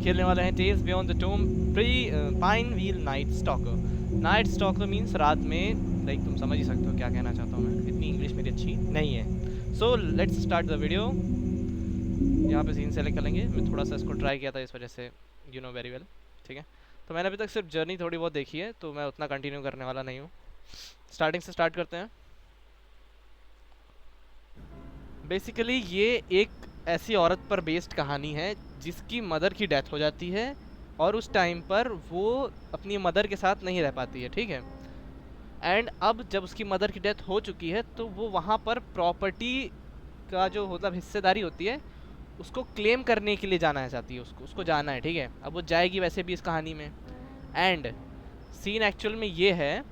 हम खेलने वाले हैं tales beyond the tomb pine wheel night stalker. Night stalker means रात में, लाइक तुम समझ ही सकते हो क्या कहना चाहता हूँ मैं, इतनी इंग्लिश मेरी अच्छी नहीं है। So let's start the video. यहाँ पे सीन सेलेक्ट करेंगे, मैं थोड़ा सा इसको ट्राई किया था इस वजह से, यू नो वेरी वेल, ठीक है। तो मैंने अभी तक सिर्फ जर्नी थोड़ी बहुत देखी है, तो मैं उतना कंटिन्यू करने वाला नहीं हूँ। स्टार्टिंग से स्टार्ट करते हैं। बेसिकली ये एक ऐसी औरत पर बेस्ड कहानी है जिसकी मदर की डेथ हो जाती है और उस टाइम पर वो अपनी मदर के साथ नहीं रह पाती है, ठीक है। एंड अब जब उसकी मदर की डेथ हो चुकी है तो वो वहाँ पर प्रॉपर्टी का जो मतलब हिस्सेदारी होती है उसको क्लेम करने के लिए जाना चाहती है, उसको उसको जाना है, ठीक है। अब वो जाएगी वैसे भी इस कहानी में। एंड सीन एक्चुअल में ये है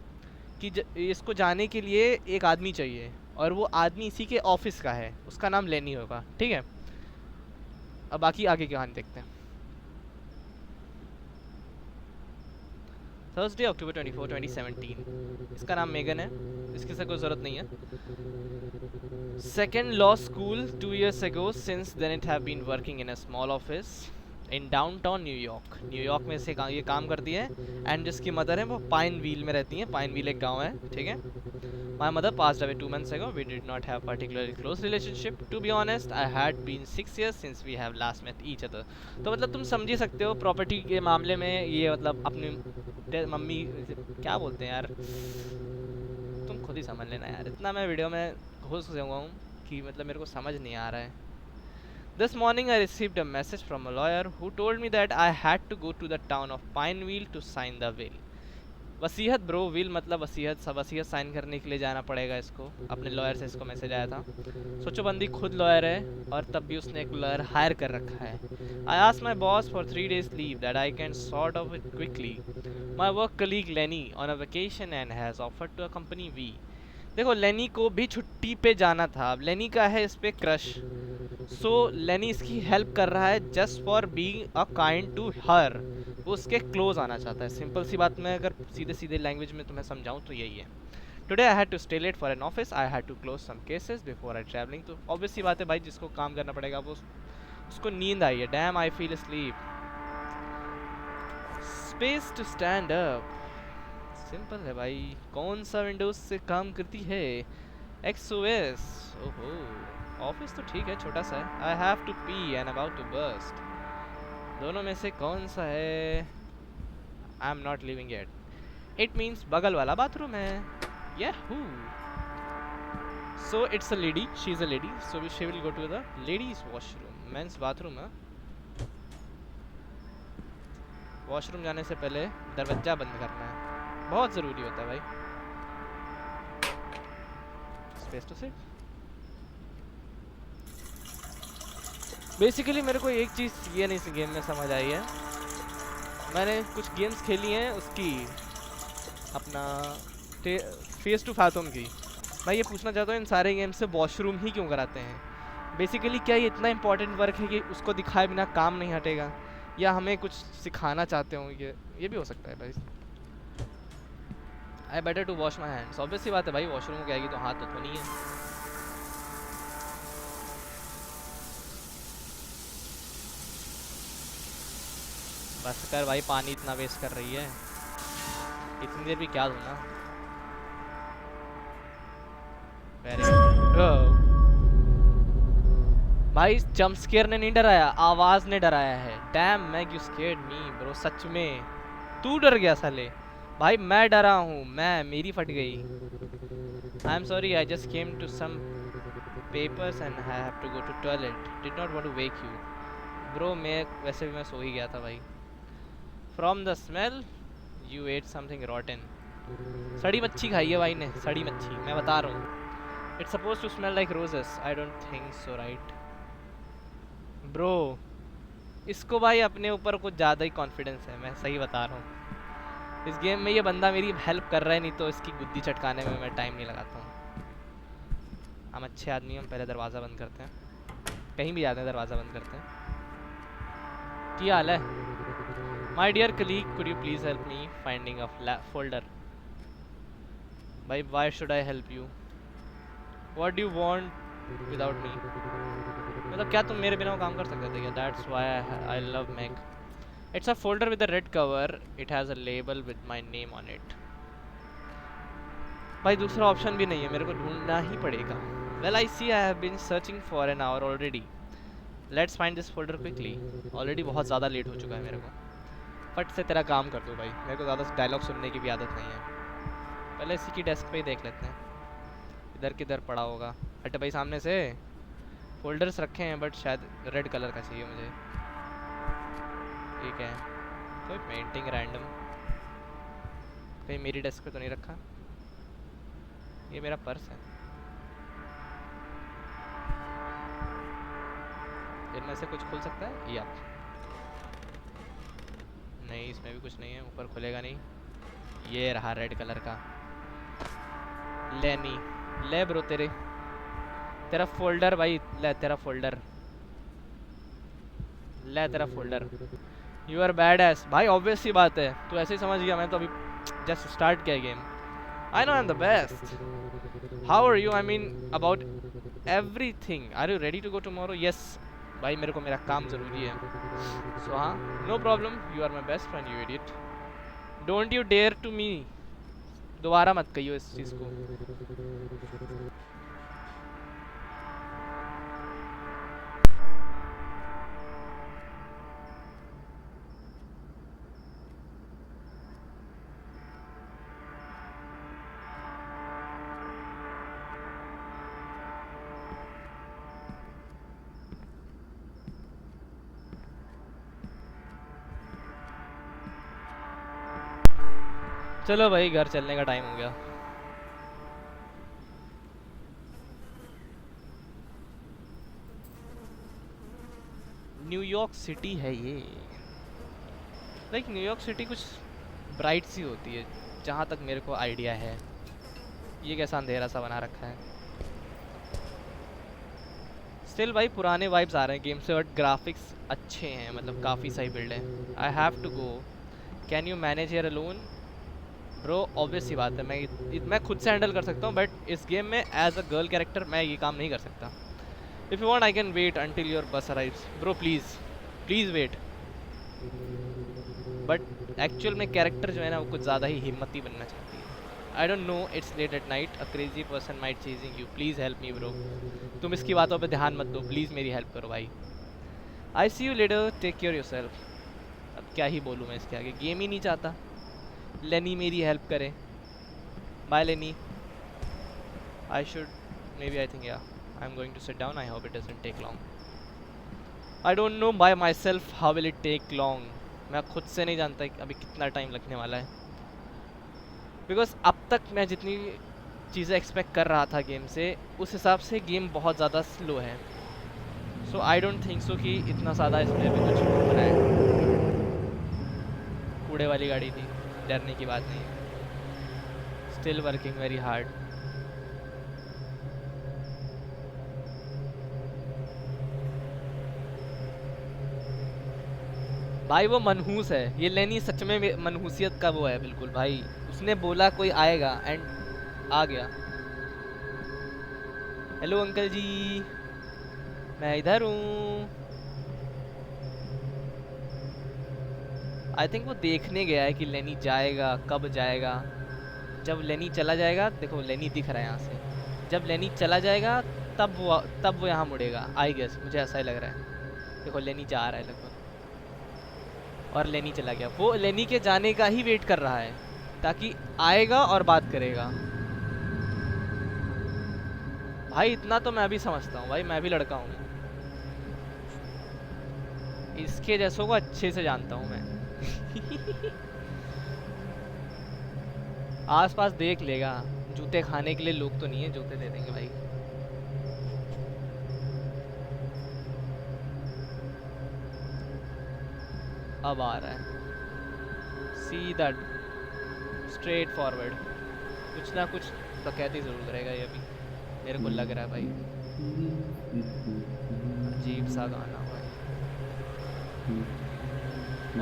कि इसको जाने के लिए एक आदमी चाहिए और वो आदमी इसी के ऑफिस का है, उसका नाम लेनी होगा, ठीक है। अब बाकी आगे की कहानी देखते हैं। थर्सडे अक्टूबर 24, 2017। इसका नाम मेगन है, इसकी से कोई ज़रूरत नहीं है। Second law school 2 years ago, since then it have been working in a small office in downtown New York में से ये काम करती है। एंड जिसकी मदर है वो पाइन व्हील में रहती है। पाइन व्हील एक गांव है, ठीक है। My mother passed away 2 months ago. We did not have particularly close relationship. To be honest, I had been 6 years since we have last met each other. तो मतलब तुम समझ ही सकते हो प्रॉपर्टी के मामले में ये मतलब अपनी मम्मी क्या बोलते हैं यार, तुम खुद ही समझ लेना यार, इतना मैं वीडियो में घुस गया हूँ कि मतलब मेरे को समझ नहीं आ रहा है। This morning I received a message from a lawyer who told me that I had to go to the town of Pineville to sign the will. वसीयत ब्रो, विल मतलब वसीयत, सब वसीयत साइन करने के लिए जाना पड़ेगा इसको। अपने लॉयर से इसको मैसेज आया था। सोचो बंदी खुद लॉयर है और तब भी उसने एक लॉयर हायर कर रखा है। I asked my boss for 3 days leave that I can sort of it quickly. My work colleague Lenny on a vacation and has offered to accompany we. देखो लेनी को भी छुट्टी पे जाना था, अब लेनी का है इस पे क्रश। सो लेनी इसकी हेल्प कर रहा है just for being a kind to her. वो उसके क्लोज आना चाहता है। सिंपल सी बात मैं अगर सीधे सीधे लैंग्वेज में तुम्हें समझाऊं तो यही है। Today I had to stay late for an office, I had to close some cases before I travelling. तो ऑब्वियस सी बात है भाई, जिसको काम करना पड़ेगा वो उसको नींद आई है। Damn I feel sleep. Space to stand up. Simple है भाई, कौन सा विंडोज से काम करती है? XOS। ओहो, ऑफिस तो ठीक है, छोटा सा है। I have to pee and about to burst. दोनों में से कौन सा है? I am not living it. It means बगल वाला बाथरूम है। Yahoo. So it's a lady, she is a lady, so she will go to the ladies washroom, men's bathroom है। वॉशरूम जाने से पहले दरवाजा बंद करना है, बहुत ज़रूरी होता है भाई। Space to sit. बेसिकली मेरे को एक चीज़ ये नहीं इस गेम में समझ आई है। मैंने कुछ गेम्स खेली हैं उसकी, अपना फेस टू फैथम की। मैं ये पूछना चाहता हूँ इन सारे गेम से वॉशरूम ही क्यों कराते हैं? बेसिकली क्या ये इतना इंपॉर्टेंट वर्क है कि उसको दिखाए बिना काम नहीं हटेगा, या हमें कुछ सिखाना चाहते हो? ये भी हो सकता है भाई। I better to wash my hands. Obvious सी बात है भाई, वॉशरूम में आएगी तो हाथ तो धोनी है। बस कर भाई, पानी इतना वेस्ट कर रही है, इतनी देर भी क्या धोना। भाई जंप स्केयर ने नहीं डराया, आवाज ने डराया है। Damn mag you scared me bro, सच में तू डर गया साले। भाई मैं डरा हूँ, मेरी फट गई। I am sorry, I just came to some papers and I have to go to toilet, did not want to wake you. Bro मैं वैसे भी मैं सो ही गया था भाई। From the smell you ate something rotten. सड़ी मच्छी खाई है भाई ने, सड़ी मच्छी, मैं बता रहा हूँ। It's suppose to smell like roses, I don't think so right bro. इसको भाई अपने ऊपर कुछ ज़्यादा ही कॉन्फिडेंस है, मैं सही बता रहा हूँ। इस गेम में ये बंदा मेरी हेल्प कर रहा है, नहीं तो इसकी गुद्दी चटकाने में मैं टाइम नहीं लगाता हूँ। हम अच्छे आदमी, हम पहले दरवाज़ा बंद करते हैं, कहीं भी जाते हैं दरवाज़ा बंद करते हैं। क्या हाल है? My dear colleague, could you please help me finding a folder. भाई why should I help you? What do you want without me? मतलब क्या तुम मेरे बिना वो काम कर सकते थे क्या? That's why I love Mac. It's a folder with a red cover. It has a label with my name on it. भाई दूसरा ऑप्शन भी नहीं है, मेरे को ढूंढना ही पड़ेगा. Well, I see I have been searching for an hour already. Let's find this folder quickly. Already बहुत ज़्यादा लेट हो चुका है मेरे को. फट से तेरा काम कर दो भाई, मेरे को ज़्यादा डायलॉग सुनने की भी आदत नहीं है. पहले इसी की डेस्क पे ही देख लेते हैं इधर किधर पड़ा होगा. हट भाई सामने से. फोल्डर्स रखे हैं बट शायद रेड कलर का चाहिए मुझे. ठीक है, कोई पेंटिंग रैंडम. कहीं मेरी डेस्क पे तो नहीं रखा? ये मेरा पर्स है. इनमें से कुछ खुल सकता है या नहीं? इसमें भी कुछ नहीं है, ऊपर खुलेगा नहीं. ये रहा रेड कलर का. लेनी ले ब्रो, तेरा फोल्डर भाई. ले तेरा फोल्डर, ले तेरा folder. You are bad ass भाई, ऑब्वियस सी बात है, तू ऐसे ही समझ गया. मैं तो अभी जस्ट स्टार्ट किया game. I know I am the best. How are you? I mean about everything. Are you ready to go tomorrow? Yes भाई, मेरे को मेरा काम ज़रूरी है. सो हाँ, no problem. You are my best friend you idiot. Don't you dare to me. दोबारा मत कहियो इस चीज़ को. चलो भाई, घर चलने का टाइम हो गया. न्यूयॉर्क सिटी है ये. लाइक न्यूयॉर्क सिटी कुछ ब्राइट सी होती है जहाँ तक मेरे को आइडिया है. ये कैसा अंधेरा सा बना रखा है. स्टिल भाई पुराने वाइब्स आ रहे हैं गेम से, बट ग्राफिक्स अच्छे हैं, मतलब काफ़ी सही बिल्ड है. I have to go. Can you manage here alone? Bro obvious सी बात है, मैं खुद से हैंडल कर सकता हूँ, बट इस गेम में एज अ गर्ल कैरेक्टर मैं ये काम नहीं कर सकता. If you want I can wait until your bus arrives. Bro please please wait. But actual में कैरेक्टर जो है ना वो कुछ ज़्यादा ही हिम्मती बनना चाहती है. I don't know, it's late at night. A crazy person might chasing you. Please help me bro. तुम इसकी बातों पे ध्यान मत दो, प्लीज़ मेरी हेल्प करो भाई. I see you later. Take care yourself. अब क्या ही बोलूँ मैं इसके आगे, गेम ही नहीं चाहता लेनी मेरी हेल्प करे. Bye Lenny. I should maybe, I think या I am going to sit down. I hope it doesn't take long. I don't know by myself how will it take long. मैं खुद से नहीं जानता कि अभी कितना time लगने वाला है, बिकॉज अब तक मैं जितनी चीज़ें एक्सपेक्ट कर रहा था गेम से, उस हिसाब से गेम बहुत ज़्यादा स्लो है. सो आई डोंट थिंक सो कि इतना ज़्यादा इसमें अभी कुछ हो रहा है. कूड़े वाली गाड़ी थी, डरने की बात नहीं है. Still working very hard. भाई वो मनहूस है, ये लेनी सच में मनहूसियत का वो है बिल्कुल भाई. उसने बोला कोई आएगा एंड आ गया. हेलो अंकल जी, मैं इधर हूँ. आई थिंक वो देखने गया है कि लेनी जाएगा, कब जाएगा. जब लेनी चला जाएगा, देखो लेनी दिख रहा है यहाँ से, जब लेनी चला जाएगा तब वो यहाँ मुड़ेगा. आई गेस, मुझे ऐसा ही लग रहा है. देखो लेनी जा रहा है लगभग, और लेनी चला गया. वो लेनी के जाने का ही वेट कर रहा है ताकि आएगा और बात करेगा. भाई इतना तो मैं भी समझता हूँ भाई, मैं भी लड़का हूँ. इसके जैसों को अच्छे से जानता हूँ मैं. आसपास देख लेगा. जूते खाने के लिए लोग तो नहीं है, जूते दे देंगे भाई. अब आ रहा है सीधा स्ट्रेट फॉरवर्ड. कुछ ना कुछ डकैती जरूर करेगा ये अभी, मेरे को लग रहा है भाई. अजीब सा गाना भाई.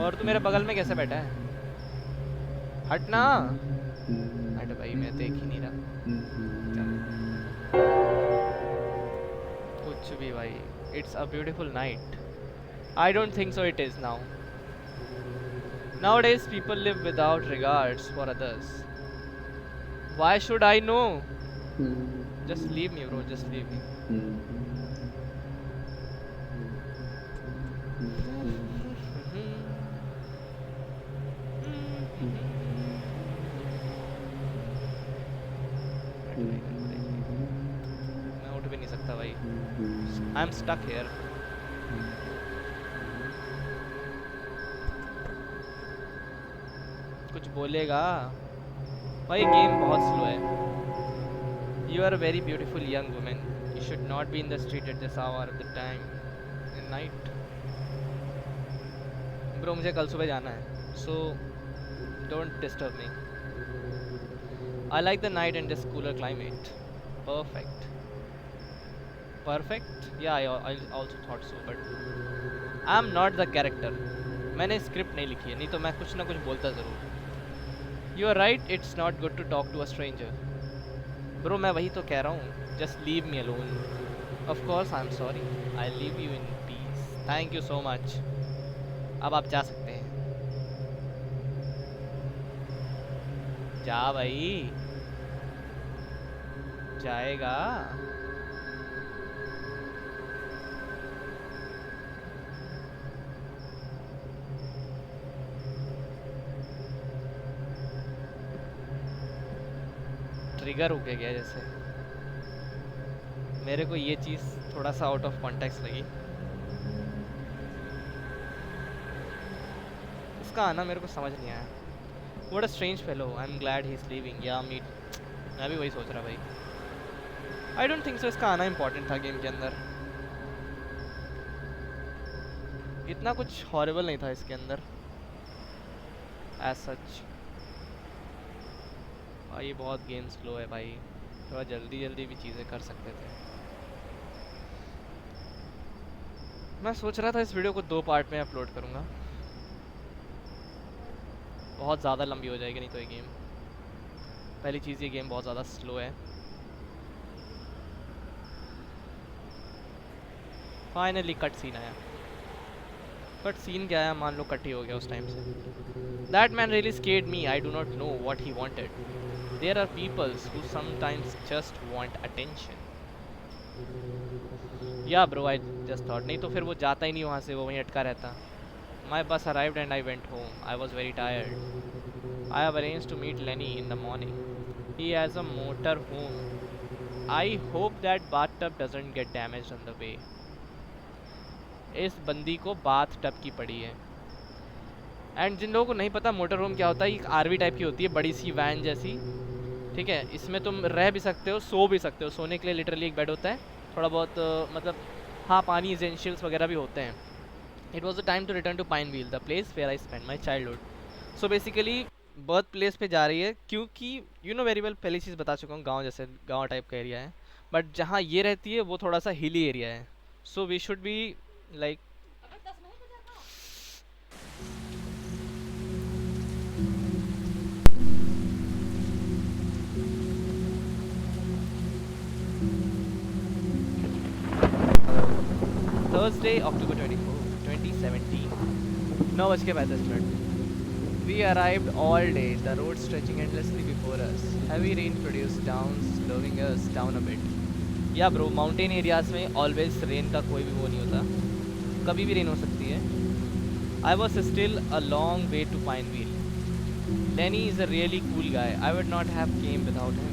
और तू मेरे बगल में कैसे बैठा है? हट ना. हट भाई, मैं देख ही नहीं रहा. कुछ भी भाई. It's a beautiful night. I don't think so it is now. Nowadays, people live without regards for others. Why should I know? Just leave me, bro. Just leave me. मैं उठ भी नहीं सकता भाई. I'm stuck here. कुछ बोलेगा? भाई game बहुत स्लो है. You are a very beautiful young woman. You should not be in the street at this hour of the time. In night. Bro, मुझे कल सुबह जाना है. So don't disturb me. I like the night and this cooler climate. Perfect. Perfect? Yeah, I also thought so, but I'm not the character. मैंने script नहीं लिखी है, नहीं तो मैं कुछ ना कुछ बोलता ज़रूर. You are right, it's not good to talk to a stranger. Bro, मैं वही तो कह रहा हूँ. Just leave me alone. Of course, I'm sorry. I'll leave you in peace. Thank you so much. अब आप जा सकते हैं. जा भाई. जाएगा. ट्रिगर हो गया जैसे. मेरे को ये चीज़ थोड़ा सा आउट ऑफ कॉन्टेक्स्ट लगी. इसका आना मेरे को समझ नहीं आया. What a strange fellow. I'm glad he's leaving. Yeah, me. मैं भी वही सोच रहा भाई. I don't think so. इसका आना इम्पोर्टेंट था गेम के अंदर. इतना कुछ हॉरिबल नहीं था इसके अंदर. As such. भाई बहुत गेम स्लो है भाई. थोड़ा जल्दी जल्दी भी चीज़ें कर सकते थे. मैं सोच रहा था इस वीडियो को 2 पार्ट में अपलोड करूँगा. बहुत ज़्यादा लंबी हो जाएगी नहीं तो ये गेम. पहली चीज़, ये गेम बहुत ज़्यादा स्लो है. फाइनली कट सीन आया. कट सीन क्या आया, मान लो कट ही हो गया उस टाइम से. That man really scared me. I do not know what he wanted. There are peoples who sometimes just want attention. Yeah bro, I just thought. नहीं तो फिर वो जाता ही नहीं वहाँ से, वो वहीं अटका रहता. My bus arrived and I went home. I was very tired. I have arranged to meet Lenny in the morning. He has a motor home. I hope that bathtub doesn't get damaged on the way. इस बंदी को bath tub की पड़ी है. And जिन लोगों को नहीं पता मोटर होम क्या होता है, एक आरवी टाइप की होती है, बड़ी सी वैन जैसी. ठीक है, इसमें तुम रह भी सकते हो, सो भी सकते हो. सोने के लिए लिटरली एक बेड होता है, थोड़ा बहुत मतलब हाँ पानी एसेंशियल्स वगैरह भी होते हैं. It was the time to return to Pineville, the place where I spent my childhood. So basically birth place पे जा रही है, क्योंकि यू नो वेरी वेल, पहली चीज़ बता चुका हूँ, गांव जैसे गांव टाइप का एरिया है. बट जहाँ ये रहती है वो थोड़ा सा हिली एरिया है. So we should be like Thursday, October 24, 2017. 9:35. We arrived all day, the road stretching endlessly before us. Heavy rain produced downs, slowing us down a bit. Yeah bro, mountain areas में always rain का कोई भी वो नहीं होता. कभी भी rain हो सकती है. I was still a long way to Pineville. Lenny is a really cool guy. I would not have came without him.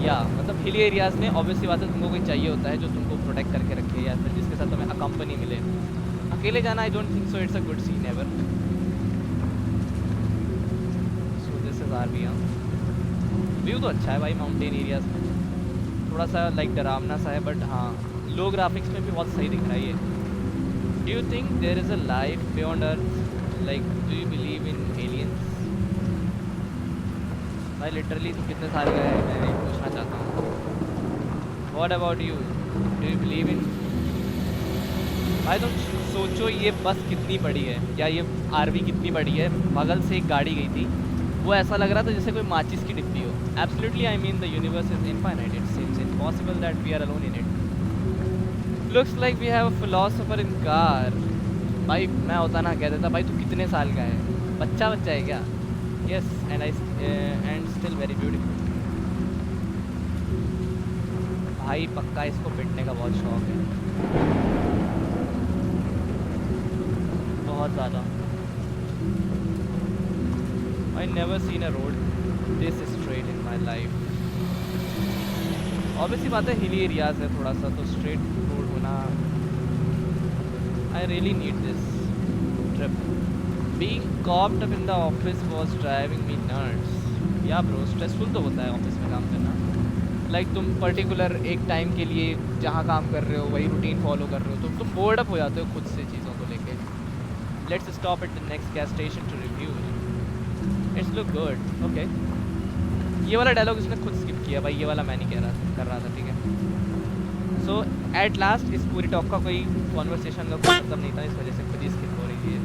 मतलब हिली एरियाज़ में ऑब्वियसली बात है, तुमको कोई चाहिए होता है जो तुमको प्रोटेक्ट करके रखे, या फिर जिसके साथ तुम्हें अकम्पनी मिले. अकेले जाना I don't think so it's a good scene ever. So this is our view तो अच्छा है भाई माउंटेन एरियाज़ में. थोड़ा सा लाइक डरावना सा है, बट हाँ लो ग्राफिक्स में भी बहुत सही दिख रहा है ये. Do you think there is a life beyond earth? Like do you believe in aliens? भाई लिटरली तो कितने साल का है, मैं पूछना चाहता हूँ. What about you, do you believe in? भाई तुम सोचो ये बस कितनी बड़ी है, या ये आरवी कितनी बड़ी है. बगल से एक गाड़ी गई थी, वो ऐसा लग रहा था जैसे कोई माचिस की डिब्बी हो. Absolutely, I mean the universe is infinite. It seems impossible that we are alone in it. Looks like we have a philosopher in car. भाई मैं होता ना कह देता भाई तू कितने साल का है, बच्चा बच्चा है क्या? Yes and still very beautiful. भाई पक्का इसको पिटने का बहुत शौक है, बहुत ज़्यादा। I never seen a road this straight in my life. Obviously बात है हिली एरियाज है थोड़ा सा, तो स्ट्रेट रोड होना, I really need this trip. Being cooped up in the office was driving me nerves. या ब्रो स्ट्रेसफुल तो होता है ऑफिस में काम करना। लाइक तुम पर्टिकुलर एक टाइम के लिए जहाँ काम कर रहे हो वही रूटीन फॉलो कर रहे हो, तो तुम बोर्ड अप हो जाते हो खुद से चीज़ों को लेके। Let's stop at the next gas station to review, it's look good. Okay, ये वाला डायलॉग इसने खुद स्किप किया भाई, ये वाला मैं नहीं कर रहा था, ठीक है। सो एट लास्ट इस पूरी टॉक का कोई कॉन्वर्सेशन का कोई मतलब नहीं था, इस वजह से खुद ही स्किप हो रही थी।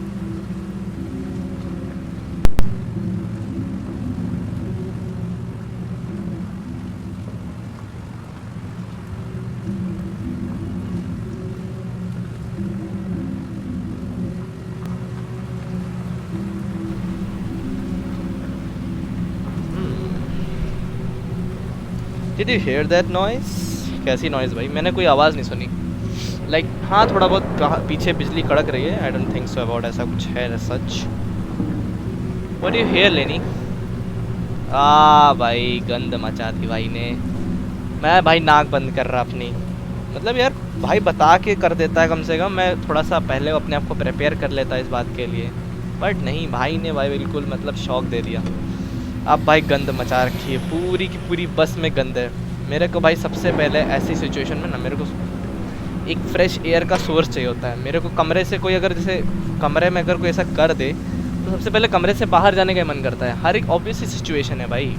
Did you hear that noise? कैसी नॉइज़ भाई, मैंने कोई आवाज़ नहीं सुनी। लाइक हाँ थोड़ा बहुत पीछे बिजली कड़क रही है, I don't think so about ऐसा कुछ है सच। व्हाट यू हेयर लेनी? भाई गंद मचा दी भाई ने। मैं भाई नाक बंद कर रहा अपनी, मतलब यार भाई बता के कर देता है कम से कम, मैं थोड़ा सा पहले अपने आप को प्रिपेयर कर लेता इस बात के लिए, बट नहीं भाई ने भाई बिल्कुल मतलब शौक दे दिया। अब भाई गंद मचा रखी है, पूरी की पूरी बस में गंद है। मेरे को भाई सबसे पहले ऐसी सिचुएशन में ना मेरे को एक फ्रेश एयर का सोर्स चाहिए होता है। मेरे को कमरे से कोई अगर जैसे कमरे में अगर कोई ऐसा कर दे तो सबसे पहले कमरे से बाहर जाने का मन करता है। हर एक ऑब्वियस सिचुएशन है भाई।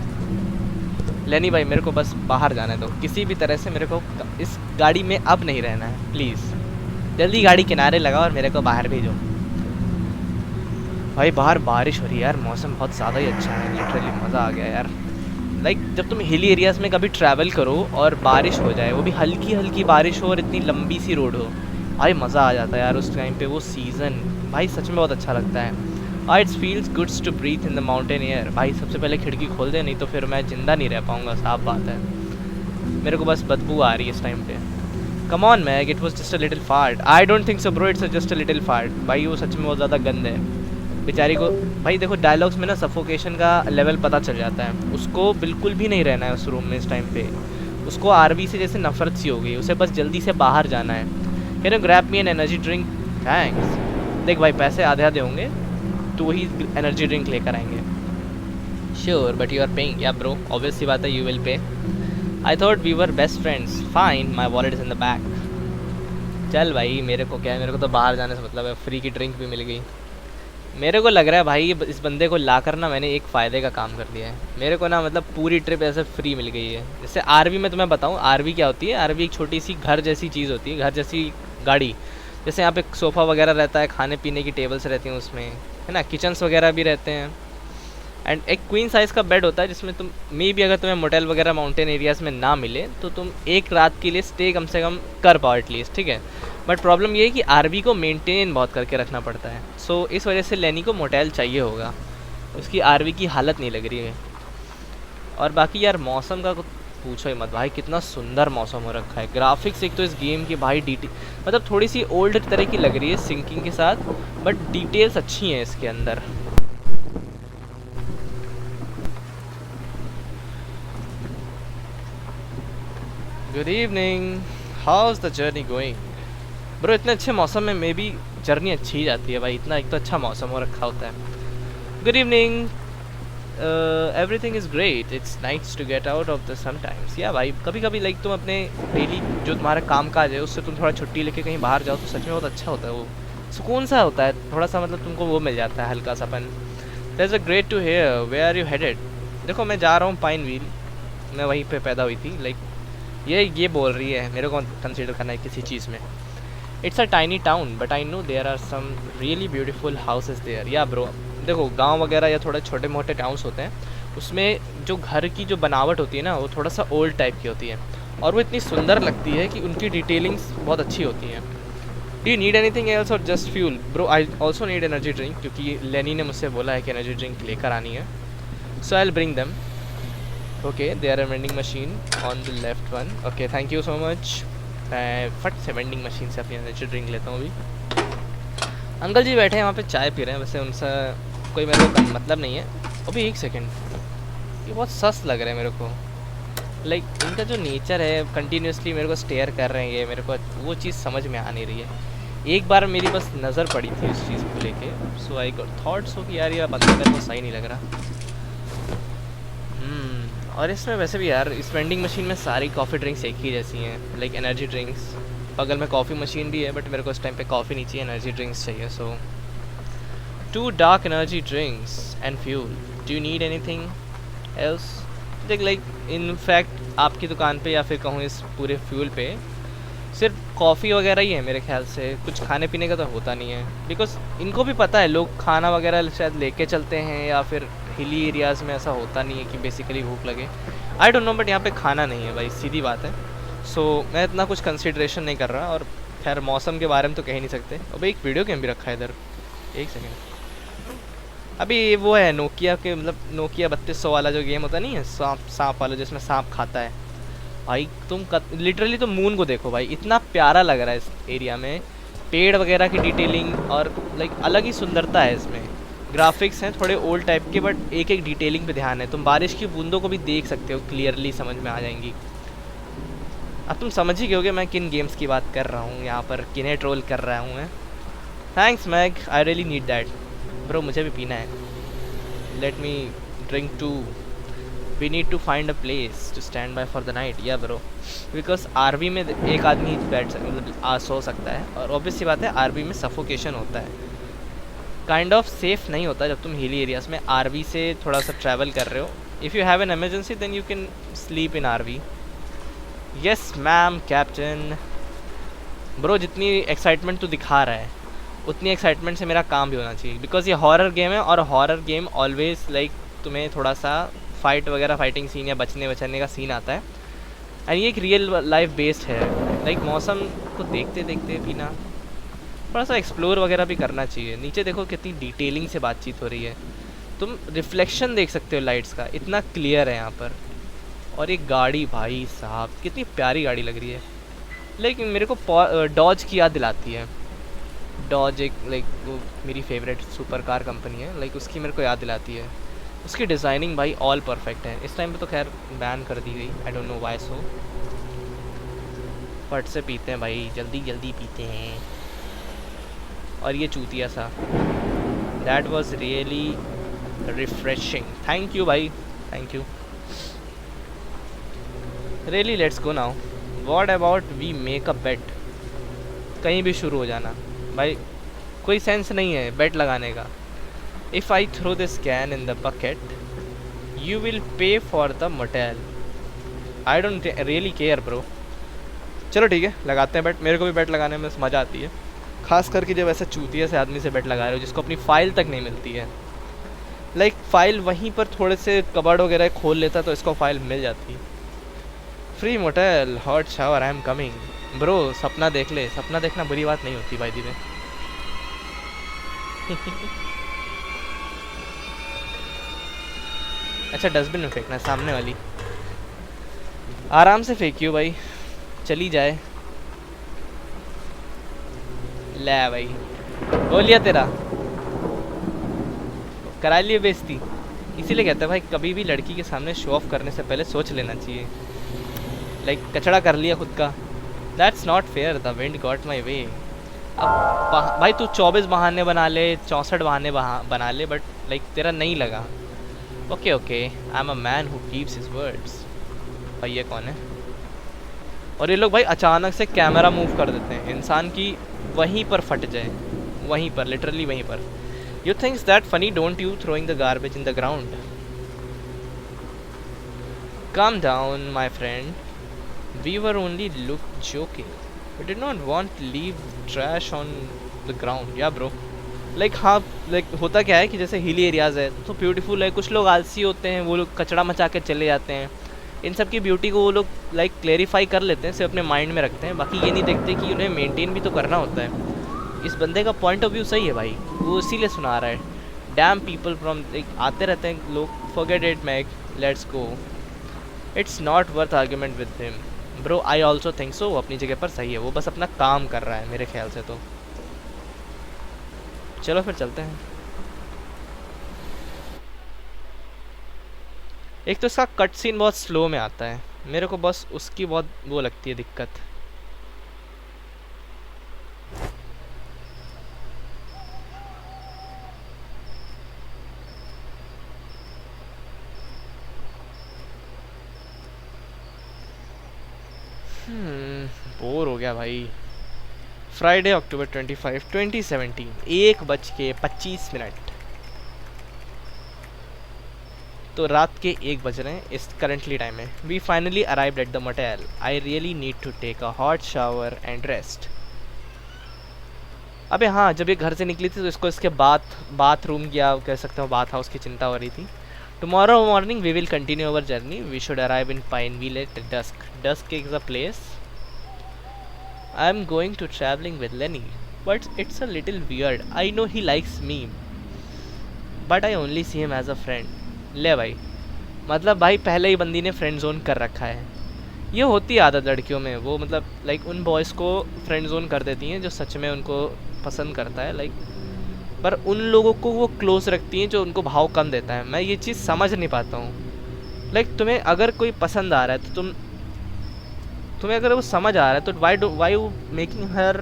लेनी भाई मेरे को बस बाहर जाने दो किसी भी तरह से, मेरे को इस गाड़ी में अब नहीं रहना है, प्लीज़ जल्दी गाड़ी किनारे लगाओ और मेरे को बाहर भेजो। भाई बाहर बारिश हो रही है यार, मौसम बहुत ज़्यादा ही अच्छा है, लिटरली मज़ा आ गया यार। लाइक जब तुम हिली एरियाज़ में कभी ट्रैवल करो और बारिश हो जाए, वो भी हल्की हल्की बारिश हो और इतनी लंबी सी रोड हो, भाई मज़ा आ जाता है यार उस टाइम पे। वो सीज़न भाई सच में बहुत अच्छा लगता है। It's feels goods to breathe in the mountain air. भाई सबसे पहले खिड़की खोल दे, नहीं तो फिर मैं ज़िंदा नहीं रह पाऊँगा, साफ बात है। मेरे को बस बदबू आ रही है इस टाइम पे। Come on Mag, it was just a little fart. I don't think so bro, it's just a little fart. भाई वो सच में बहुत ज़्यादा गंद है बेचारी को। भाई देखो डायलॉग्स में ना सफोकेशन का लेवल पता चल जाता है, उसको बिल्कुल भी नहीं रहना है उस रूम में इस टाइम पे। उसको आरवी से जैसे नफरत सी हो गई, उसे बस जल्दी से बाहर जाना है। Can you grab me an energy drink? Thanks. देख भाई पैसे आधे आधे होंगे तो वही एनर्जी ड्रिंक लेकर आएंगे। Sure but you are paying. Yeah bro obvious सी बात है, you will pay. I thought we were best friends. Fine, my wallet is in the back. चल भाई मेरे को क्या है, मेरे को तो बाहर जाने से मतलब है, फ्री की ड्रिंक भी मिल गई। मेरे को लग रहा है भाई इस बंदे को लाकर ना मैंने एक फ़ायदे का काम कर दिया है। मेरे को ना मतलब पूरी ट्रिप ऐसे फ्री मिल गई है। जैसे आरवी में तुम्हें बताऊँ, आरवी क्या होती है? आरवी एक छोटी सी घर जैसी चीज़ होती है, घर जैसी गाड़ी। जैसे यहाँ पे सोफ़ा वगैरह रहता है, खाने पीने की टेबल्स रहती हैं उसमें, है ना, किचन्स वगैरह भी रहते हैं, एंड एक क्वीन साइज़ का बेड होता है जिसमें तुम मे भी अगर तुम्हें मोटेल वगैरह माउंटेन एरियाज़ में ना मिले तो तुम एक रात के लिए स्टे कम से कम कर पाओ एटलीस्ट, ठीक है। बट प्रॉब्लम ये है कि आरवी को मेंटेन बहुत करके रखना पड़ता है, सो इस वजह से लेनी को मोटेल चाहिए होगा। उसकी आरवी की हालत नहीं लग रही है। और बाकी यार मौसम का पूछो ही मत भाई, कितना सुंदर मौसम हो रखा है। ग्राफिक्स एक तो इस गेम की भाई मतलब थोड़ी सी ओल्ड तरह की लग रही है सिंकिंग के साथ, बट डिटेल्स अच्छी हैं इसके अंदर। Good evening, how is the journey going? Bro इतने अच्छे मौसम में मे बी जर्नी अच्छी ही जाती है भाई, इतना एक तो अच्छा मौसम हो रखा होता है। Good evening, everything is great, it's nice to get out of the sometimes. Yeah भाई कभी कभी लाइक तुम अपने डेली जो तुम्हारा काम काज है उससे तुम थोड़ा छुट्टी लेके कहीं बाहर जाओ तो सच में बहुत अच्छा होता है। वो सुकून सा होता है थोड़ा सा, मतलब तुमको वो मिल जाता है हल्का सा पन। That's a great to hear. Where are you headed? देखो मैं जा रहा हूँ पाइन व्हील, मैं वहीं पे पैदा हुई थी। लाइक ये बोल रही है, मेरे को कंसिडर करना है किसी चीज़ में। It's a tiny town but I know there are some really beautiful houses there. Yeah bro देखो गांव वगैरह या थोड़े छोटे मोटे टाउन्स होते हैं, उसमें जो घर की जो बनावट होती है ना वो थोड़ा सा ओल्ड टाइप की होती है, और वो इतनी सुंदर लगती है कि उनकी डिटेलिंग्स बहुत अच्छी होती हैं। Do you need anything else और just fuel? Bro I also need energy drink, क्योंकि लेनी ने मुझसे बोला है कि एनर्जी ड्रिंक लेकर आनी है, so I will bring them. Okay there are vending machine on the left one. Okay thank you so much. मैं फट से वेंडिंग मशीन से अपनी एनर्जी ड्रिंक लेता हूँ अभी। अंकल जी बैठे हैं वहाँ पे चाय पी रहे हैं, वैसे उनसे कोई मेरे को मतलब नहीं है। अभी एक सेकेंड, ये बहुत सस लग रहा है मेरे को, लाइक इनका जो नेचर है कंटिन्यूसली मेरे को स्टेयर कर रहे हैं, ये मेरे को वो चीज़ समझ में आ नहीं रही है। एक बार मेरी बस नज़र पड़ी थी उस चीज़ को लेके, सो आई गॉट थॉट्स हो कि यार ये बंदा मेरे को सही नहीं लग रहा। और इसमें वैसे भी यार इस वेंडिंग मशीन में सारी कॉफ़ी ड्रिंक्स एक ही जैसी हैं, लाइक एनर्जी ड्रिंक्स। बगल में कॉफ़ी मशीन भी है, बट मेरे को इस टाइम पे कॉफ़ी नहीं चाहिए, एनर्जी ड्रिंक्स चाहिए। सो 2 dark energy drinks and fuel. Do you need anything else? देख लाइक इन फैक्ट आपकी दुकान पे या फिर कहूँ इस पूरे फ्यूल पे सिर्फ कॉफ़ी वगैरह ही है मेरे ख्याल से, कुछ खाने पीने का तो होता नहीं है। बिकॉज इनको भी पता है लोग खाना वगैरह शायद लेके चलते हैं, या फिर हिली एरियाज़ में ऐसा होता नहीं है कि बेसिकली भूख लगे। आई डोंट नो, बट यहाँ पे खाना नहीं है भाई, सीधी बात है। सो मैं इतना कुछ कंसिड्रेशन नहीं कर रहा, और खैर मौसम के बारे में तो कह ही नहीं सकते। अब एक वीडियो गेम भी रखा है इधर, एक सेकेंड। अभी वो है नोकिया के, मतलब नोकिया 3200 वाला जो गेम होता नहीं है, सांप वाला जिसमें सांप खाता है भाई। तुम लिटरली तो मून को देखो भाई, इतना प्यारा लग रहा है इस एरिया में, पेड़ वगैरह की डिटेलिंग और लाइक अलग ही सुंदरता है इसमें। ग्राफिक्स हैं थोड़े ओल्ड टाइप के, बट एक एक डिटेलिंग पे ध्यान है। तुम बारिश की बूंदों को भी देख सकते हो, क्लियरली समझ में आ जाएंगी। अब तुम समझ ही गए मैं किन गेम्स की बात कर रहा हूँ, यहाँ पर किन्हें ट्रोल कर रहा हूँ मैं। Thanks Mag, I really need that. Bro मुझे भी पीना है, let me drink too. We need to find a place to stand by for the night. Yeah bro because RV में एक आदमी बैठ मतलब सो सकता है, और ऑब्वियस सी बात है आरवी में सफोकेशन होता है, काइंड ऑफ सेफ नहीं होता जब तुम हिली एरियाज में आरवी से थोड़ा सा ट्रैवल कर रहे हो। If you have an emergency then you can sleep in RV. Yes ma'am captain. Bro जितनी एक्साइटमेंट तू दिखा रहा है उतनी एक्साइटमेंट से मेरा काम भी होना चाहिए, बिकॉज ये हॉरर गेम है, और हॉरर गेम ऑलवेज लाइक तुम्हें थोड़ा सा फाइट वगैरह, फाइटिंग सीन या बचने बचने का सीन आता है। एंड ये एक रियल लाइफ बेस्ड है, लाइक मौसम को देखते देखते पीना, थोड़ा सा एक्सप्लोर वगैरह भी करना चाहिए। नीचे देखो कितनी डिटेलिंग से बातचीत हो रही है, तुम रिफ्लेक्शन देख सकते हो लाइट्स का, इतना क्लियर है यहाँ पर। और एक गाड़ी भाई साहब कितनी प्यारी गाड़ी लग रही है, लेकिन मेरे को डॉज की याद दिलाती है। डॉज एक लाइक वो मेरी फेवरेट सुपर कार कंपनी है, लाइक उसकी मेरे को याद दिलाती है। उसकी डिज़ाइनिंग भाई ऑल परफेक्ट है। इस टाइम पे तो खैर बैन कर दी गई, आई डोंट नो व्हाई सो। फट से पीते हैं भाई, जल्दी जल्दी पीते हैं। और ये चूतिया सा, that was really refreshing. Thank you भाई, thank you really. Let's go now. What about we make a bet? कहीं भी शुरू हो जाना भाई, कोई सेंस नहीं है बेट लगाने का। If I throw this can in the bucket you will pay for the motel. I don't really care bro. चलो ठीक है लगाते हैं बेट, मेरे को भी बेट लगाने में मज़ा आती है, खास करके जब ऐसा चूतिया से आदमी से बेट लगा रहे हो जिसको अपनी फ़ाइल तक नहीं मिलती है। लाइक फ़ाइल वहीं पर थोड़े से कबर्ड वगैरह खोल लेता तो इसको फ़ाइल मिल जाती। Free motel, hot shower, I am coming. Bro सपना देख ले, सपना देखना बुरी बात नहीं होती भाई दी में। अच्छा डस्टबिन में फेंकना है, सामने वाली। आराम से फेंकियो भाई, चली जाए। ले भाई हो लिया तेरा, करा लिए बेइज्जती। इसीलिए कहते हैं भाई कभी भी लड़की के सामने शो ऑफ करने से पहले सोच लेना चाहिए। लाइक कचड़ा कर लिया खुद का, that's not fair, the wind got my way. अब भाई तू 24 बहाने बना ले, 64 बहाने बना ले, बट लाइक तेरा नहीं लगा। Okay okay, I am a man who keeps his words. भाई ये कौन है? और ये लोग भाई अचानक से कैमरा मूव कर देते हैं, इंसान की वहीं पर फट जाए, वहीं पर लिटरली वहीं पर। You thinks that funny, don't you throwing the garbage in the ground. Calm down my friend, we were only joking, we did not want to leave trash on the ground। या bro like हाँ, like होता क्या है कि जैसे hilly areas है तो beautiful है, कुछ लोग आलसी होते हैं, वो लोग कचड़ा मचा के चले जाते हैं। इन सब की ब्यूटी को वो लोग लाइक क्लेरिफाई कर लेते हैं, सिर्फ अपने माइंड में रखते हैं, बाकी ये नहीं देखते कि उन्हें मेंटेन भी तो करना होता है। इस बंदे का पॉइंट ऑफ व्यू सही है भाई, वो इसीलिए सुना रहा है। डैम पीपल फ्रॉम आते रहते हैं लोग, forget it Mag, let's go, it's not worth argument with him. Bro I also think so, वो अपनी जगह पर सही है, वो बस अपना काम कर रहा है मेरे ख्याल से। तो चलो फिर चलते हैं। एक तो इसका कट सीन बहुत स्लो में आता है, मेरे को बस उसकी बहुत वो लगती है दिक्कत। बोर हो गया भाई। फ्राइडे अक्टूबर 25 2017, 1:25। तो रात के 1 बज रहे हैं इस करंटली टाइम में। We finally arrived at the motel. I really need to take a hot shower and rest. अबे हाँ, जब ये घर से निकली थी तो इसको इसके बाथरूम या कह सकते हो बाथ हाउस की चिंता हो रही थी। Tomorrow morning we will continue our journey. We should arrive in Pinewheel at dusk. Dusk is a place I am going to traveling with Lenny, but it's a little weird. I know he likes me, but I only see him as a friend. ले भाई, मतलब भाई पहले ही बंदी ने friend zone कर रखा है। ये होती है आदत लड़कियों में, वो मतलब लाइक उन बॉयज़ को फ्रेंड जोन कर देती हैं जो सच में उनको पसंद करता है, लाइक पर उन लोगों को वो क्लोज रखती हैं जो उनको भाव कम देता है। मैं ये चीज़ समझ नहीं पाता हूँ। लाइक तुम्हें अगर कोई पसंद आ रहा है तो तुम्हें अगर वो समझ आ रहा है तो वाई यू मेकिंग हर,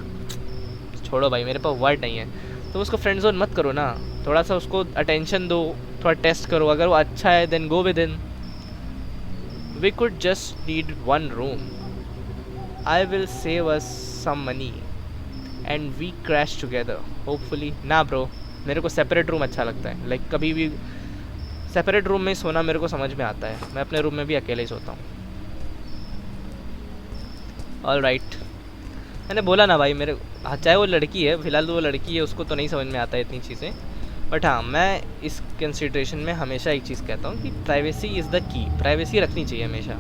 छोड़ो भाई मेरे पास वर्ड नहीं है, तो उसको फ्रेंड जोन मत करो ना, थोड़ा सा उसको अटेंशन दो, थोड़ा टेस्ट करो, अगर वो अच्छा है then go with in. We could just need one room. I will save us some money and we crash together hopefully. ना ब्रो, मेरे को सेपरेट रूम अच्छा लगता है, लाइक कभी भी सेपरेट रूम में सोना मेरे को समझ में आता है, मैं अपने रूम में भी अकेले ही सोता हूँ। ऑल राइट, मैंने बोला ना भाई, मेरे हाँ चाहे वो लड़की है, फिलहाल वो लड़की है, उसको तो नहीं समझ में आता है इतनी चीज़ें, बट हाँ मैं इस कंसिडरेशन में हमेशा एक चीज़ कहता हूँ कि privacy is the key. Privacy रखनी चाहिए हमेशा।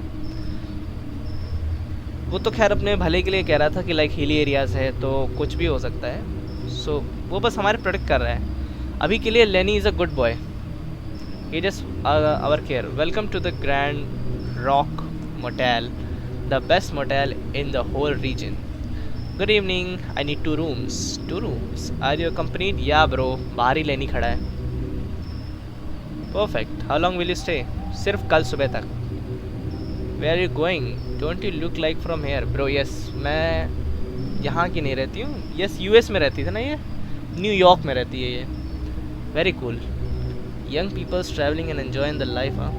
वो तो खैर अपने भले के लिए कह रहा था कि लाइक हिली एरियाज़ है तो कुछ भी हो सकता है, सो वो बस हमारे प्रोटेक्ट कर रहा है अभी के लिए। Lenny is a good boy, he just our care. Welcome to the grand rock motel, the best motel in the whole region. Good evening, I need 2 rooms. 2 rooms? Are you accompanied? Yeah bro, बाहर ही लेनी खड़ा है। Perfect. How long will you stay? सिर्फ कल सुबह तक। Where are you going? Don't you look like from here? Bro yes, मैं यहाँ की नहीं रहती हूँ। Yes, US में रहती थी ना ये, न्यूयॉर्क में रहती है ये। Very cool. Young people's traveling and enjoying the life, huh?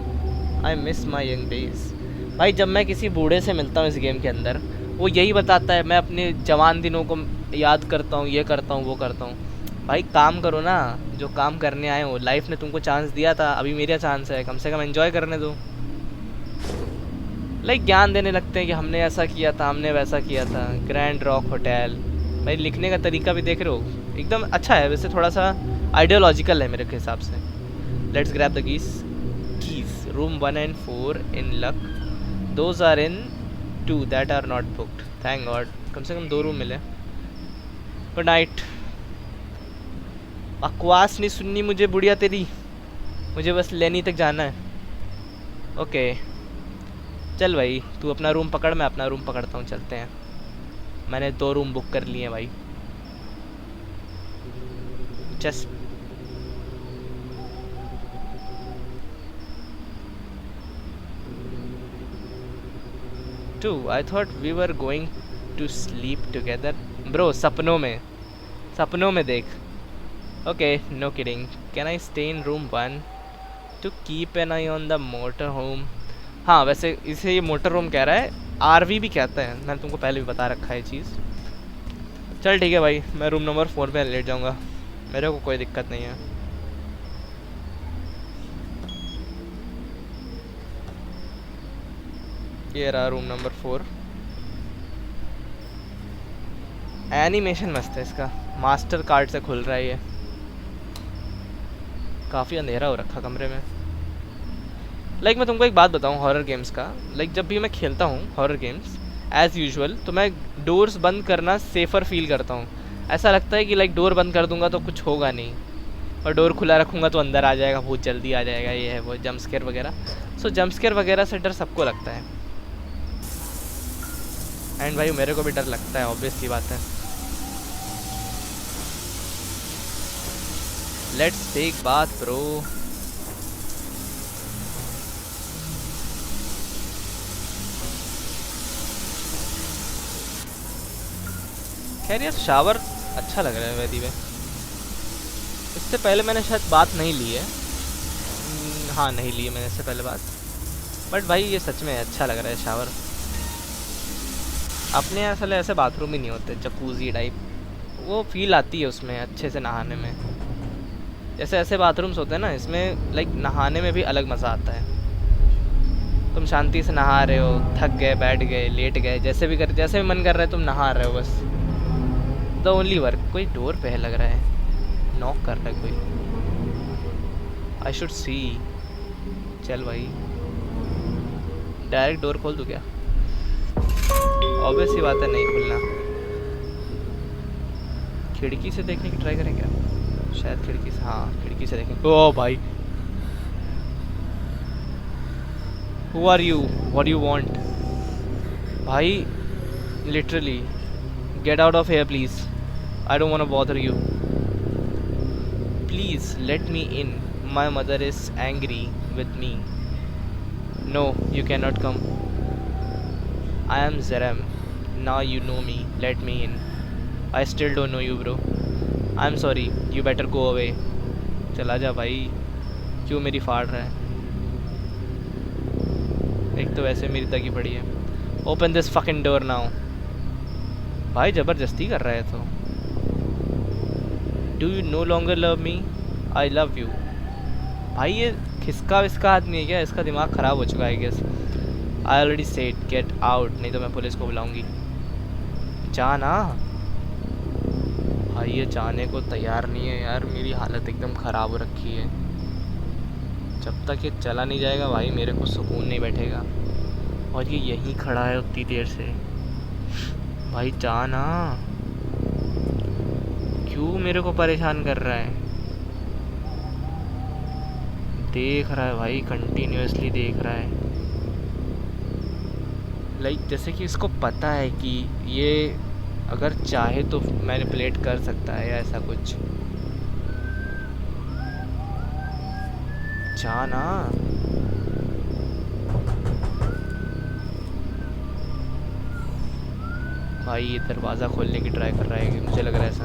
I miss my young days. भाई जब मैं किसी बूढ़े से मिलता हूँ इस गेम के अंदर, वो यही बताता है मैं अपने जवान दिनों को याद करता हूँ, ये करता हूँ वो करता हूँ। भाई काम करो ना, जो काम करने आए हो, लाइफ ने तुमको चांस दिया था, अभी मेरा चांस है, कम से कम एंजॉय करने दो। लाइक ज्ञान देने लगते हैं कि हमने ऐसा किया था, हमने वैसा किया था। ग्रैंड रॉक होटल, भाई लिखने का तरीका भी देख रहे हो, एकदम अच्छा है वैसे, थोड़ा सा आइडियोलॉजिकल है मेरे हिसाब से। Let's grab the keys. Room 1 and 4 in luck. Those are in 2 that are not booked. Thank God. कम से कम 2 रूम मिले। Good night. बकवास नहीं सुननी मुझे बुढ़िया तेरी, मुझे बस लेनी तक जाना है। ओके चल भाई, तू अपना रूम पकड़, मैं अपना रूम पकड़ता हूँ, चलते हैं। मैंने 2 रूम बुक कर लिए हैं भाई। Just I thought we were going to sleep together. Bro, सपनों में देख। Okay, no kidding. Can I stay in room 1 to keep an eye on the motor home? हाँ वैसे इसे ये मोटर होम कह रहा है, आरवी भी कहते हैं, मैंने तुमको पहले भी बता रखा है चीज़। चल ठीक है भाई, मैं रूम नंबर 4 में लेट जाऊँगा, मेरे को कोई दिक्कत नहीं है। ये रहा रूम नंबर 4। एनिमेशन मस्त है इसका, मास्टर कार्ड से खुल रहा है ये। काफ़ी अंधेरा हो रखा कमरे में। लाइक मैं तुमको एक बात बताऊँ हॉरर गेम्स का, लाइक जब भी मैं खेलता हूँ हॉरर गेम्स एज़ यूजुअल, तो मैं डोर्स बंद करना सेफ़र फील करता हूँ। ऐसा लगता है कि लाइक डोर बंद कर दूंगा तो कुछ होगा नहीं, और डोर खुला रखूँगा तो अंदर आ जाएगा, बहुत जल्दी आ जाएगा, ये है वो जंप स्केयर वगैरह। सो जंप स्केयर वगैरह से डर सबको लगता है, एंड भाई मेरे को भी डर लगता है, ऑब्वियस सी बात है। लेट्स टेक बात ब्रो। खैर यार शावर अच्छा लग रहा है वैदी में। इससे पहले मैंने शायद बात नहीं ली है, हाँ नहीं ली है मैंने इससे पहले बात, बट भाई ये सच में अच्छा लग रहा है शावर। अपने यहाँ साले ऐसे बाथरूम ही नहीं होते जकूजी टाइप, वो फील आती है उसमें अच्छे से नहाने में। जैसे ऐसे बाथरूम्स होते हैं ना, इसमें लाइक नहाने में भी अलग मज़ा आता है। तुम शांति से नहा रहे हो, थक गए, बैठ गए, लेट गए, जैसे भी मन कर रहा है तुम नहा रहे हो बस। The only work. कोई डोर पे है लग रहा है, नॉक कर रहा है कोई। I should see. चल भाई डायरेक्ट डोर खोल दूँ क्या? ऑब्वियस सी बात है नहीं खुलना। खिड़की से देखने की ट्राई करें क्या? शायद खिड़की से, हाँ खिड़की से देखें। ओ भाई who are you, what you want? भाई literally get out of here please, I don't want to bother you, please let me in, my mother is angry with me. No you can not come, I am Zerem, now you know me, let me in. I still don't know you bro, I'm sorry, you better go away. चला जा भाई, क्यों मेरी फाड़ रहा है? एक तो वैसे मेरी दगी पड़ी है। Open this fucking door now. भाई ज़बरदस्ती कर रहा है तो। Do you know longer love me? I love you. भाई ये खिसका विसका आदमी है क्या? इसका दिमाग ख़राब हो चुका है guess. I already said get out, नहीं तो मैं पुलिस को बुलाऊंगी। जाना। भाई ये जाने को तैयार नहीं है यार, मेरी हालत एकदम ख़राब हो रखी है। जब तक ये चला नहीं जाएगा भाई मेरे को सुकून नहीं बैठेगा, और ये यहीं खड़ा है उतनी देर से। भाई जाना, क्यों मेरे को परेशान कर रहा है? देख रहा है भाई, कंटिन्यूअसली देख रहा है। लाइक जैसे कि इसको पता है कि ये अगर चाहे तो मैनिपुलेट कर सकता है या ऐसा कुछ। जाना। भाई ये दरवाज़ा खोलने की ट्राई कर रहा है, मुझे लग रहा है ऐसा।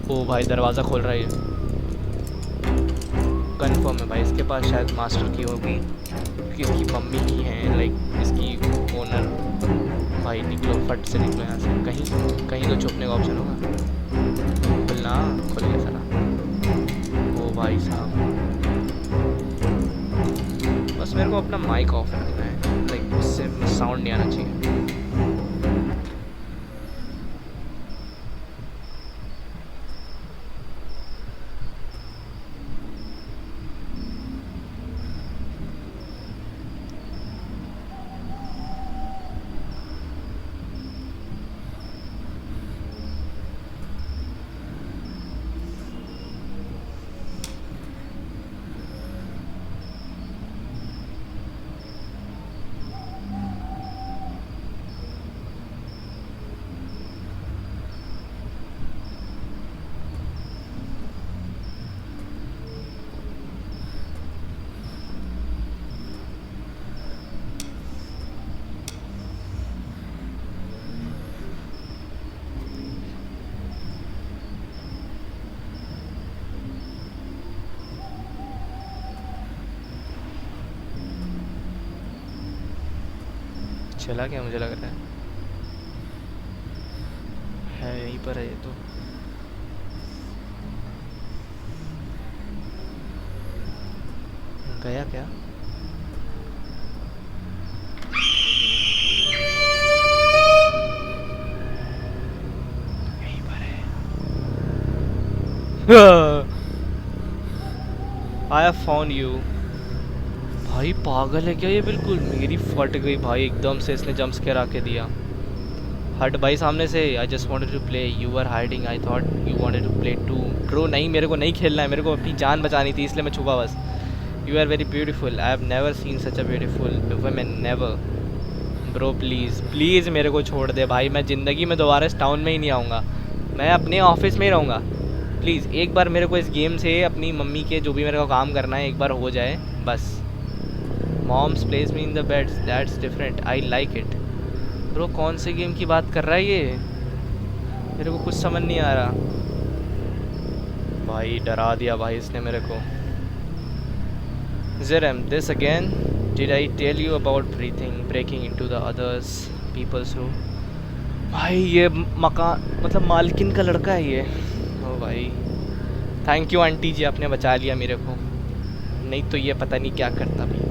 ओ भाई दरवाज़ा खोल रहा है ये, कन्फर्म है भाई। इसके पास शायद मास्टर की होगी, क्योंकि इसकी मम्मी की है, लाइक इसकी ओनर। भाई निकलो, फट से निकलो यहाँ से। कहीं कहीं तो छुपने का ऑप्शन होगा। खुलना, खुल गया सारा। ओ भाई साहब, बस मेरे को अपना माइक ऑफ रखना है, लाइक उससे साउंड नहीं आना चाहिए। चला क्या? मुझे लग रहा है यहीं पर है ये तो। गया क्या? यहीं पर है। I have found you। भाई पागल है क्या ये, बिल्कुल मेरी फट गई भाई एकदम से, इसने जंप स्केयर आके दिया। हट भाई सामने से। I just wanted to play, you are hiding, I thought you wanted to play too. Bro नहीं, मेरे को नहीं खेलना है, मेरे को अपनी जान बचानी थी, इसलिए मैं छुपा बस। You are very beautiful, I have never seen such a beautiful woman, never. Bro please please मेरे को छोड़ दे भाई, मैं ज़िंदगी में दोबारा इस टाउन में ही नहीं आऊँगा, मैं अपने ऑफिस में ही रहूँगा। प्लीज़ एक बार मेरे को इस गेम से अपनी मम्मी के जो भी मेरे को काम करना है एक बार हो जाए बस। Moms place me in the beds, that's different, I like it. Bro कौन से गेम की बात कर रहा है ये, मेरे को कुछ समझ नहीं आ रहा। भाई डरा दिया भाई इसने मेरे को। Zerem, this again? Did I tell you about breaking into the others people's room? भाई ये मकान मतलब मालकिन का लड़का है ये। ओ भाई थैंक यू आंटी जी, आपने बचा लिया मेरे को, नहीं तो ये पता नहीं क्या करता भाई।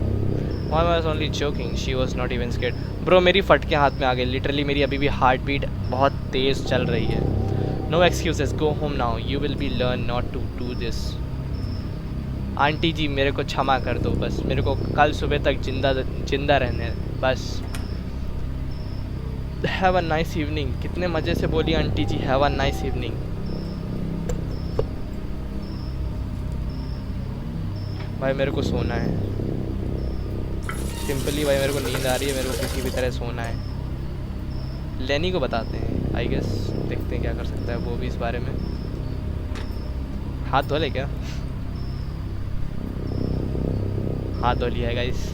I was only joking, she was not even scared. Bro मेरी फट के हाथ में आ गई लिटरली, मेरी अभी भी हार्ट बीट बहुत तेज़ चल रही है। No excuses, go home now, you will be learn not to do this. Aunty ji मेरे को क्षमा कर दो बस, मेरे को कल सुबह तक जिंदा रहने बस। हैव अ नाइस इवनिंग, कितने मज़े से बोली aunty ji, have a nice evening. भाई मेरे को सोना है सिंपली, भाई मेरे को नींद आ रही है, मेरे को किसी भी तरह सोना है। लेनी को बताते हैं आई गेस, देखते हैं क्या कर सकता है वो भी इस बारे में। हाथ धो ले क्या, हाथ धो लिया है गाइस।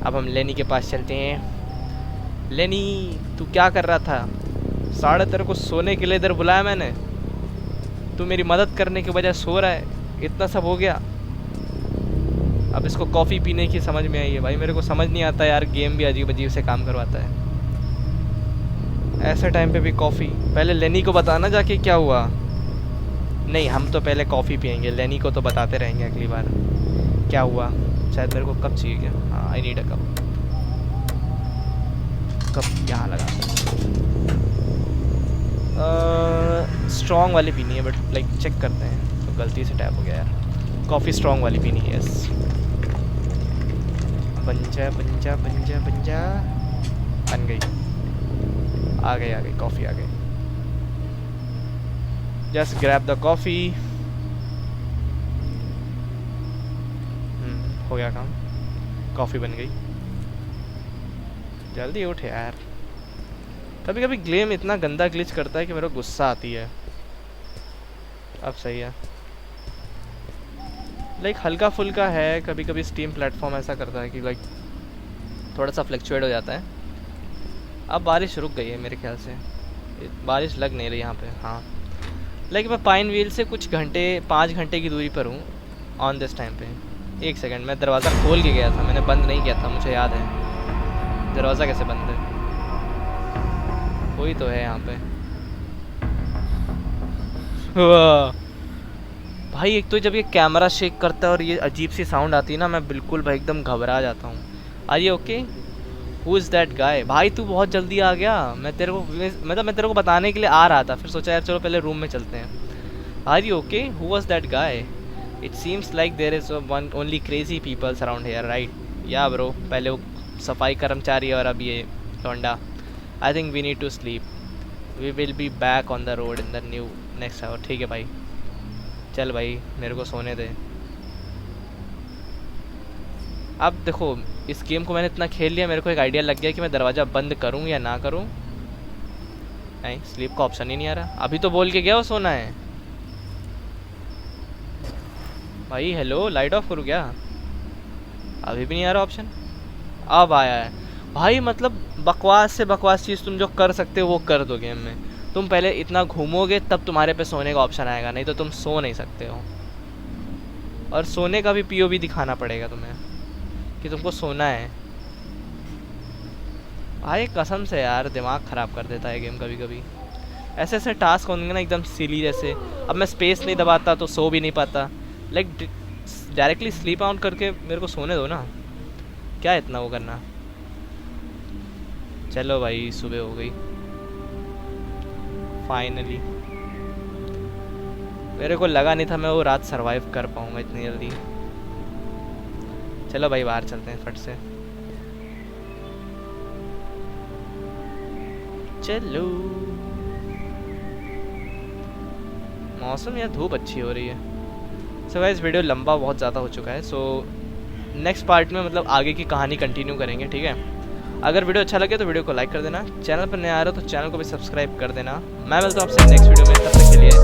अब हम लेनी के पास चलते हैं। लेनी तू क्या कर रहा था, साढ़े तेरे को सोने के लिए इधर बुलाया मैंने, तू मेरी मदद करने के बजाय सो रहा है, इतना सब हो गया। अब इसको कॉफ़ी पीने की समझ में आई है भाई, मेरे को समझ नहीं आता यार, गेम भी अजीब अजीब से काम करवाता है ऐसे टाइम पे भी कॉफ़ी। पहले लेनी को बताना जाके क्या हुआ। नहीं हम तो पहले कॉफ़ी पियेंगे, लेनी को तो बताते रहेंगे अगली बार क्या हुआ। शायद मेरे को कप चाहिए क्या, हाँ I need a cup. Cup यहाँ लगा, स्ट्रॉन्ग वाली पीनी है बट लाइक चेक करते हैं, तो गलती से टैप हो गया यार। कॉफ़ी स्ट्रॉन्ग वाली पीनी है यस। पंजा पंजा पंजा पंजा बन गई, आ गई कॉफ़ी आ गई। Just grab the coffee. हो गया काम, कॉफ़ी बन गई। जल्दी उठ यार, कभी कभी गेम इतना गंदा ग्लिच करता है कि मेरे को गुस्सा आती है। अब सही है, लाइक हल्का फुल्का है, कभी कभी स्टीम प्लेटफॉर्म ऐसा करता है कि लाइक थोड़ा सा फ्लक्चुएट हो जाता है। अब बारिश रुक गई है मेरे ख्याल से, बारिश लग नहीं रही यहाँ पे। हाँ लाइक मैं पाइन व्हील से कुछ घंटे 5 घंटे की दूरी पर हूँ ऑन दिस टाइम पे। एक सेकंड, मैं दरवाज़ा खोल के गया था, मैंने बंद नहीं किया था, मुझे याद है। दरवाज़ा कैसे बंद है, कोई तो है यहाँ पे। भाई एक तो जब ये कैमरा शेक करता है और ये अजीब सी साउंड आती है ना, मैं बिल्कुल भाई एकदम घबरा जाता हूँ। Are you okay, who is that guy. भाई तू बहुत जल्दी आ गया, मैं तेरे को बताने के लिए आ रहा था, फिर सोचा यार चलो पहले रूम में चलते हैं। Are you okay, who was that guy. It seems like there is one only crazy peoples around here right. Yeah bro, पहले वो सफाई कर्मचारी और अब ये लौंडा। I think we need to sleep, we will be back on the road in the new next hour. ठीक है भाई, चल भाई मेरे को सोने दे। अब देखो इस गेम को मैंने इतना खेल लिया, मेरे को एक आइडिया लग गया कि मैं दरवाज़ा बंद करूं या ना करूं। नहीं, स्लीप का ऑप्शन ही नहीं आ रहा। अभी तो बोल के गया वो सोना है। भाई हेलो, लाइट ऑफ करूँ क्या, अभी भी नहीं आ रहा ऑप्शन। अब आया है भाई, मतलब बकवास से बकवास चीज़ तुम जो कर सकते हो वो कर दो गेम में। तुम पहले इतना घूमोगे तब तुम्हारे पे सोने का ऑप्शन आएगा, नहीं तो तुम सो नहीं सकते हो। और सोने का भी पीओवी दिखाना पड़ेगा तुम्हें कि तुमको सोना है। भाई कसम से यार दिमाग ख़राब कर देता है गेम कभी कभी। ऐसे ऐसे टास्क होंगे ना एकदम सिली जैसे। अब मैं स्पेस नहीं दबाता तो सो भी नहीं पाता। लाइक डायरेक्टली स्लीप आउट करके मेरे को सोने दो ना, क्या इतना वो करना। चलो भाई सुबह हो गई फाइनली। मेरे को लगा नहीं था मैं वो रात सरवाइव कर पाऊँगा इतनी जल्दी। चलो भाई बाहर चलते हैं फट से। चलो मौसम यार धूप अच्छी हो रही है। सो गाइस वीडियो लंबा बहुत ज़्यादा हो चुका है। सो नेक्स्ट पार्ट में मतलब आगे की कहानी कंटिन्यू करेंगे, ठीक है। अगर वीडियो अच्छा लगे तो वीडियो को लाइक कर देना, चैनल पर नया आ रहा हो तो चैनल को भी सब्सक्राइब कर देना। मैं मिलता हूँ आपसे नेक्स्ट वीडियो में, तब तक के लिए